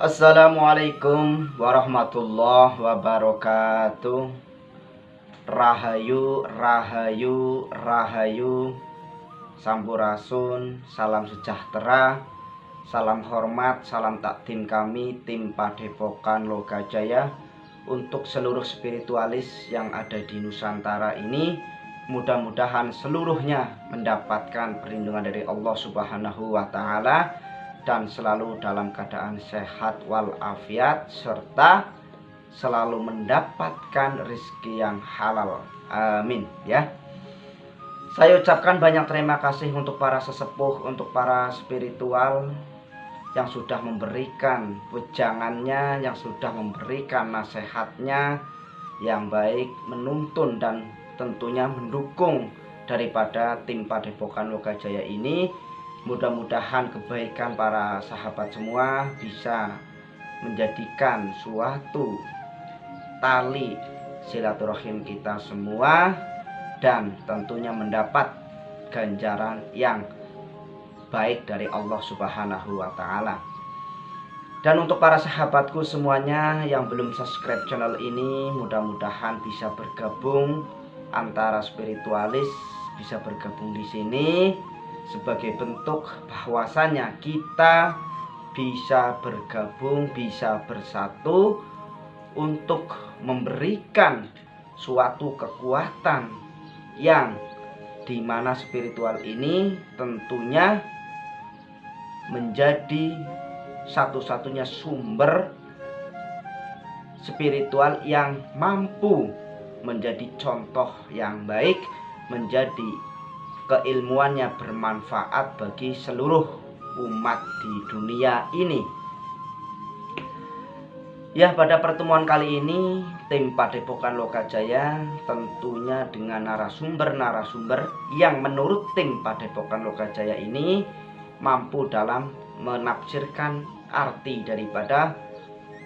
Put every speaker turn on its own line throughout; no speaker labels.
Assalamualaikum warahmatullahi wabarakatuh. Rahayu, rahayu, rahayu. Sampurasun, salam sejahtera, salam hormat, salam takdim kami tim Padepokan Lokajaya untuk seluruh spiritualis yang ada di Nusantara ini. Mudah-mudahan seluruhnya mendapatkan perlindungan dari Allah Subhanahu wa Ta'ala dan selalu dalam keadaan sehat walafiat serta selalu mendapatkan rezeki yang halal. Amin ya. Saya ucapkan banyak terima kasih untuk para sesepuh, untuk para spiritual yang sudah memberikan wejangannya, yang sudah memberikan nasihatnya yang baik, menuntun dan tentunya mendukung daripada tim Padepokan Lokajaya ini. Mudah-mudahan kebaikan para sahabat semua bisa menjadikan suatu tali silaturahim kita semua dan tentunya mendapat ganjaran yang baik dari Allah Subhanahu wa Ta'ala. Dan untuk para sahabatku semuanya yang belum subscribe channel ini, mudah-mudahan bisa bergabung antara spiritualis, bisa bergabung di sini sebagai bentuk bahwasannya kita bisa bergabung, bisa bersatu untuk memberikan suatu kekuatan yang dimana spiritual ini tentunya menjadi satu-satunya sumber spiritual yang mampu menjadi contoh yang baik, menjadi keilmuannya bermanfaat bagi seluruh umat di dunia ini. Ya, pada pertemuan kali ini tim Padepokan Lokajaya tentunya dengan narasumber-narasumber yang menurut tim Padepokan Lokajaya ini mampu dalam menafsirkan arti daripada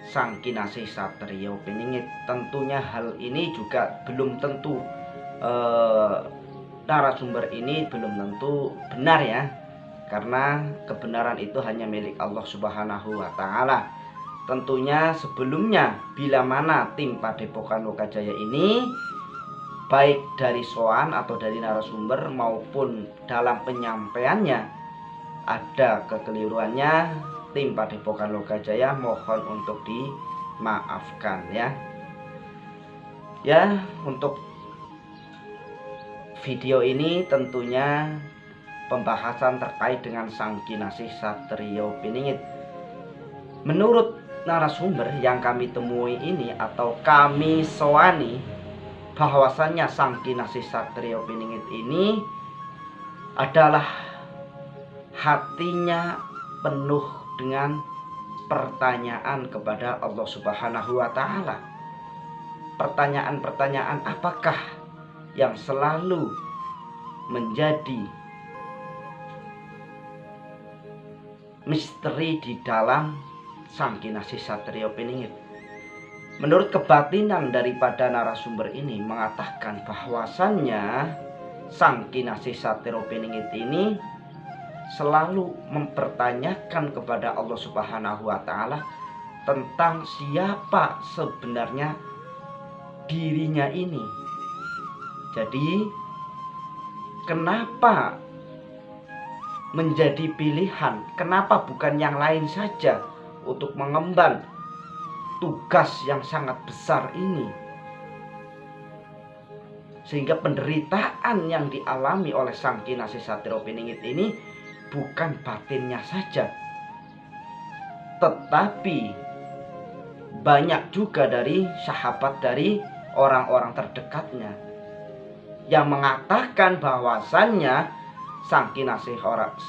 Sang Kinasih Satrio Piningit. Tentunya hal ini juga belum tentu narasumber ini belum tentu benar ya, karena kebenaran itu hanya milik Allah Subhanahu wa Ta'ala. Tentunya sebelumnya bila mana tim Padepokan Lokajaya ini baik dari soan atau dari narasumber maupun dalam penyampaiannya ada kekeliruannya, tim Padepokan Lokajaya mohon untuk dimaafkan ya. Ya, untuk video ini tentunya pembahasan terkait dengan Sang Kinasih Satrio Piningit. Menurut narasumber yang kami temui ini atau kami soani, bahwasannya Sang Kinasih Satrio Piningit ini adalah hatinya penuh dengan pertanyaan kepada Allah Subhanahu wa Ta'ala. Pertanyaan-pertanyaan apakah yang selalu menjadi misteri di dalam Sang Kinasih Satrio Piningit. Menurut kebatinan daripada narasumber ini mengatakan bahwasannya Sang Kinasih Satrio Piningit ini selalu mempertanyakan kepada Allah Subhanahu wa Ta'ala tentang siapa sebenarnya dirinya ini. Jadi kenapa menjadi pilihan? Kenapa bukan yang lain saja untuk mengemban tugas yang sangat besar ini? Sehingga penderitaan yang dialami oleh Sang Kinasih Satrio Piningit ini bukan batinnya saja, tetapi banyak juga dari sahabat, dari orang-orang terdekatnya yang mengatakan bahwasannya Sang Kinasih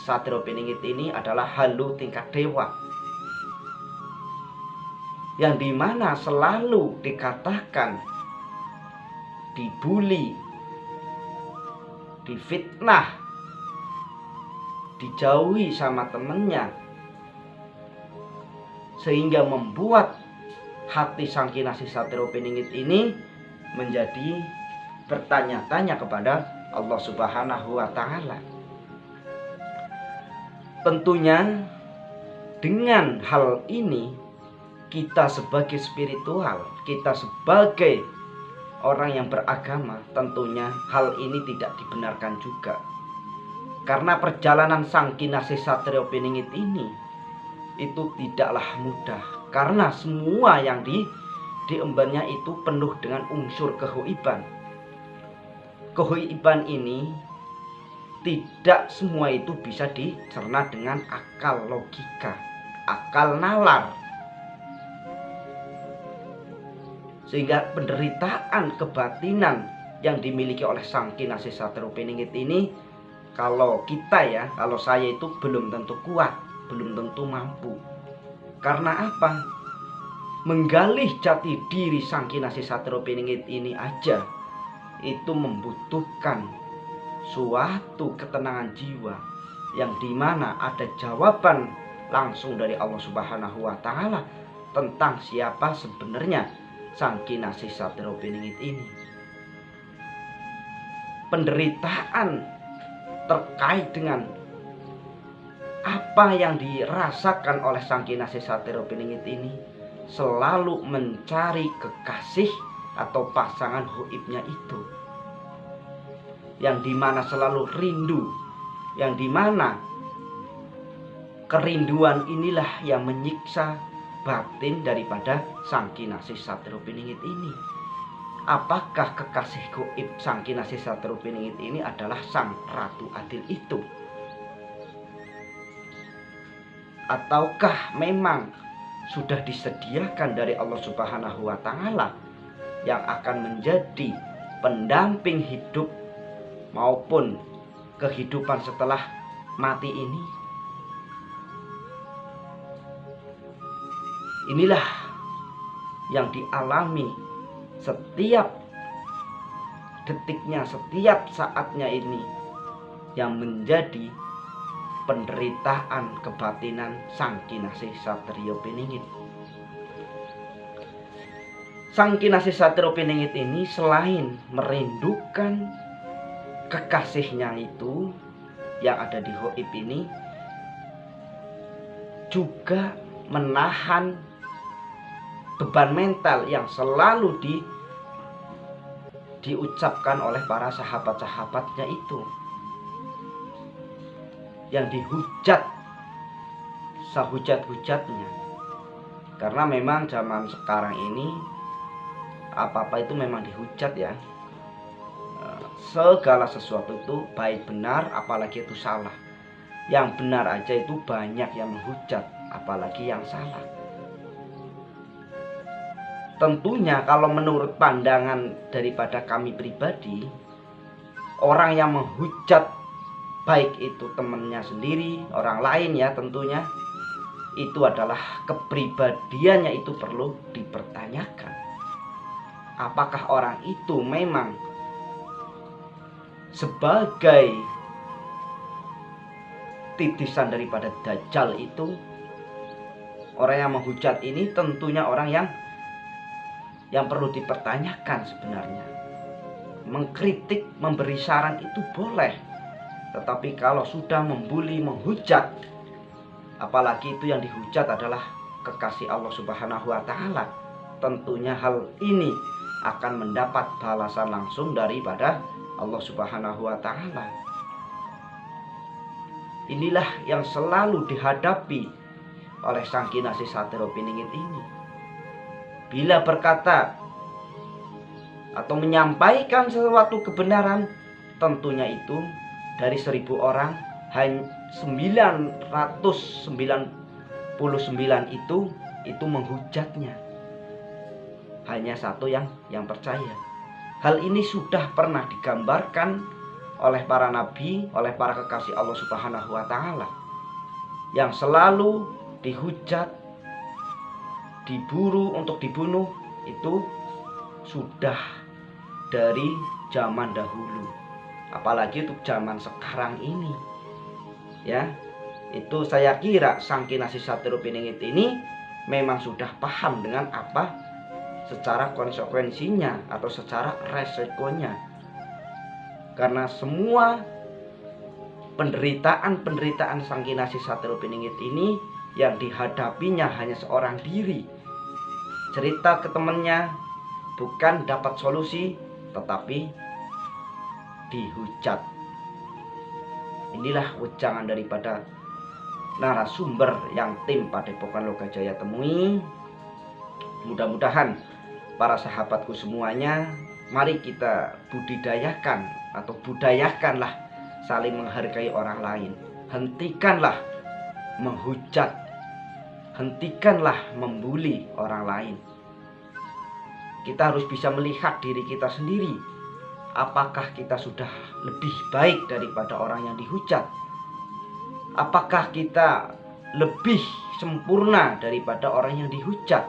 Satrio Piningit ini adalah halu tingkat dewa, yang dimana selalu dikatakan dibully, difitnah, dijauhi sama temennya, sehingga membuat hati Sang Kinasih Satrio Piningit ini menjadi bertanya-tanya kepada Allah Subhanahu wa Ta'ala. Tentunya dengan hal ini kita sebagai spiritual, kita sebagai orang yang beragama, tentunya hal ini tidak dibenarkan juga. Karena perjalanan Sang Kinasih Satrio Piningit ini itu tidaklah mudah. Karena semua yang diembannya itu penuh dengan unsur kehoiban. Kehoiban ini tidak semua itu bisa dicerna dengan akal logika, akal nalar. Sehingga penderitaan kebatinan yang dimiliki oleh Sang Kinasih Satrio Piningit ini, kalau saya itu belum tentu kuat, belum tentu mampu. Karena apa? Menggali jati diri Sang Kinasih Satrio Piningit ini aja itu membutuhkan suatu ketenangan jiwa, yang dimana ada jawaban langsung dari Allah Subhanahu wa Ta'ala tentang siapa sebenarnya Sang Kinasih Satrio Piningit ini. Penderitaan terkait dengan apa yang dirasakan oleh Sang Kinasih Satrio Piningit ini selalu mencari kekasih atau pasangan hoibnya itu, yang dimana selalu rindu, yang dimana kerinduan inilah yang menyiksa batin daripada Sang Kinasih Satrio Piningit ini. Apakah kekasih goib Sang Kinasih Satrio Piningit ini adalah Sang Ratu Adil itu? Ataukah memang sudah disediakan dari Allah Subhanahu wa Ta'ala yang akan menjadi pendamping hidup maupun kehidupan setelah mati ini? Inilah yang dialami setiap detiknya, setiap saatnya ini, yang menjadi penderitaan kebatinan Sang Kinasih Satrio Piningit. Sang Kinasih Satrio Piningit ini selain merindukan kekasihnya itu yang ada di hoib ini, juga menahan beban mental yang selalu diucapkan oleh para sahabat-sahabatnya itu, yang dihujat sehujat-hujatnya. Karena memang zaman sekarang ini apa-apa itu memang dihujat ya. Segala sesuatu itu baik benar, apalagi itu salah. Yang benar aja itu banyak yang menghujat, apalagi yang salah. Tentunya kalau menurut pandangan daripada kami pribadi, orang yang menghujat, baik itu temannya sendiri, orang lain ya tentunya, itu adalah kepribadiannya, itu perlu dipertanyakan. Apakah orang itu memang sebagai titisan daripada Dajjal itu? Orang yang menghujat ini tentunya orang yang perlu dipertanyakan sebenarnya. Mengkritik, memberi saran itu boleh, tetapi kalau sudah membuli, menghujat, apalagi itu yang dihujat adalah kekasih Allah Subhanahu wa Ta'ala, tentunya hal ini akan mendapat balasan langsung daripada Allah Subhanahu wa Ta'ala. Inilah yang selalu dihadapi oleh Sang Kinasih Satrio Piningit ini. Bila berkata atau menyampaikan sesuatu kebenaran, tentunya itu dari 1000 orang hanya 999 itu menghujatnya. Hanya satu yang percaya. Hal ini sudah pernah digambarkan oleh para nabi, oleh para kekasih Allah Subhanahu wa Ta'ala, yang selalu dihujat, diburu untuk dibunuh, itu sudah dari zaman dahulu, apalagi untuk zaman sekarang ini ya. Itu saya kira Sang Kinasih Satrio Piningit ini memang sudah paham dengan apa secara konsekuensinya atau secara resikonya, karena semua penderitaan Sang Kinasih Satrio Piningit ini yang dihadapinya hanya seorang diri, cerita ke temannya, bukan dapat solusi, tetapi dihujat. Inilah wejangan daripada narasumber yang tim Padepokan Lokajaya temui. Mudah-mudahan para sahabatku semuanya, mari kita budidayakan atau budayakanlah saling menghargai orang lain. Hentikanlah menghujat, hentikanlah membuli orang lain. Kita harus bisa melihat diri kita sendiri. Apakah kita sudah lebih baik daripada orang yang dihujat? Apakah kita lebih sempurna daripada orang yang dihujat?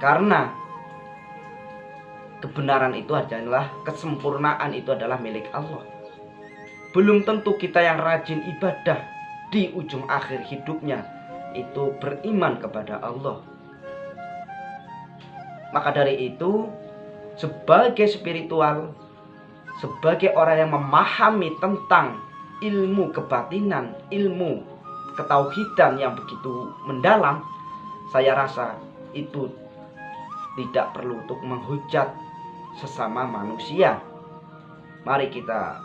Karena kebenaran itu adalah, kesempurnaan itu adalah milik Allah. Belum tentu kita yang rajin ibadah di ujung akhir hidupnya itu beriman kepada Allah. Maka dari itu, sebagai spiritual, sebagai orang yang memahami tentang ilmu kebatinan, ilmu ketauhidan yang begitu mendalam, saya rasa itu tidak perlu untuk menghujat sesama manusia. Mari kita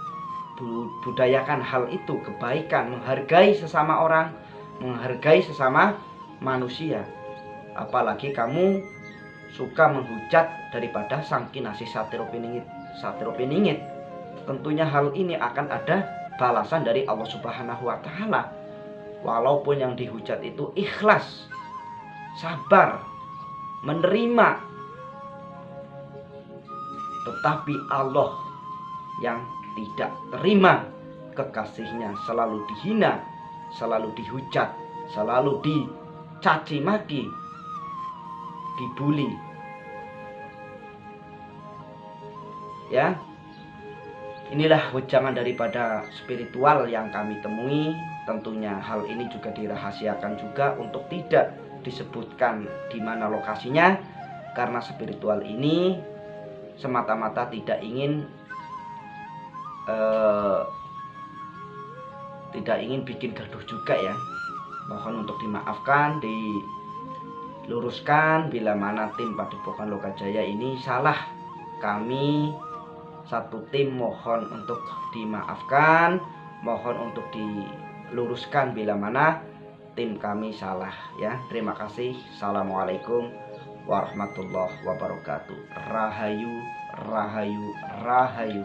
budayakan hal itu, kebaikan, menghargai sesama orang, menghargai sesama manusia. Apalagi kamu suka menghujat daripada sang kinasih satiro piningit. Tentunya hal ini akan ada balasan dari Allah Subhanahu wa Ta'ala. Walaupun yang dihujat itu ikhlas, sabar, menerima, tetapi Allah yang tidak terima kekasihnya selalu dihina, selalu dihujat, selalu dicaci maki, dibully. Ya, inilah wejangan daripada spiritual yang kami temui. Tentunya hal ini juga dirahasiakan juga untuk tidak disebutkan di mana lokasinya, karena spiritual ini semata-mata tidak ingin bikin gaduh juga ya. Mohon untuk dimaafkan, diluruskan bila mana tim Padepokan Lokajaya ini salah. Kami satu tim mohon untuk dimaafkan, mohon untuk diluruskan bila mana tim kami salah ya. Terima kasih. Assalamualaikum warahmatullahi wabarakatuh. Rahayu, rahayu, rahayu.